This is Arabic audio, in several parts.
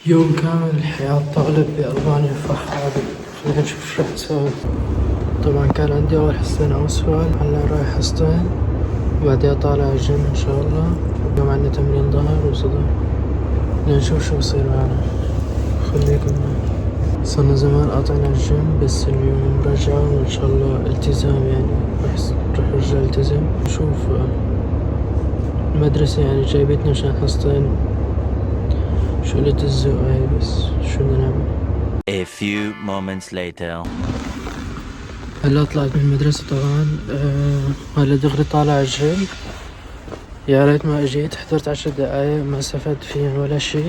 يوم كامل الحياة تغلب بألبانيا فحابب. خلينا نشوف شو راح نسوي. طبعا كان عندي أول حصتين أو سؤال، هلا رايح حصتين وبعدين طالع الجيم إن شاء الله. اليوم عندنا تمرين ظهر وصدر، نشوف شو بصير معنا. خليكم معي. صرنا زمان قاطعنا الجيم بس اليوم رجع وإن شاء الله التزام، يعني رح ارجع التزم. نشوف المدرسة يعني جايبتنا مشان حصتين، شو قلة الذوق هاي، بس شو بدنا نعمل. A few moments later. هلا طلعت من المدرسة طبعا. هلا دغري طالع الجيم. يا ريت ما اجيت، حضرت 10 دقايق ما استفدت فيهم ولا شي،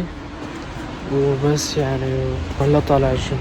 وبس يعني هلا طالع الجيم.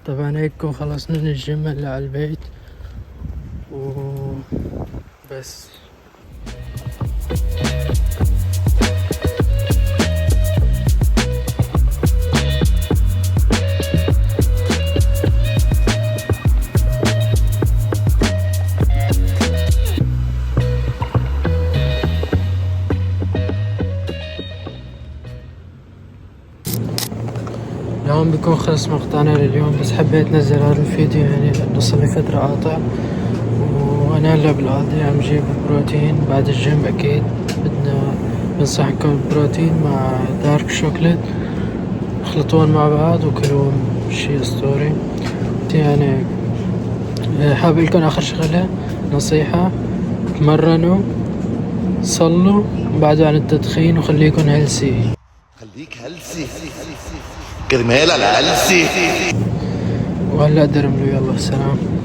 طبعا هيك نكون خلصنا من الجيم هلا على البيت وبس. اليوم بيكون خلص مقطعنا لليوم، بس حبيت نزل هذا الفيديو يعني لأنه صار لي فترة قاطع. وأنا هلا بالقاضي عم جيب بروتين بعد الجيم. أكيد بنصحكم بروتين مع دارك شوكليت، اخلطوهم مع بعض وكلوهم، شي اسطوري يعني. حابب لكم آخر شغلة، نصيحة: تمرنوا، صلوا، بعدوا عن التدخين، وخليكن هلسي. خليك هلسي كرمال الهلسي. وهلا درملوا، يلا سلام.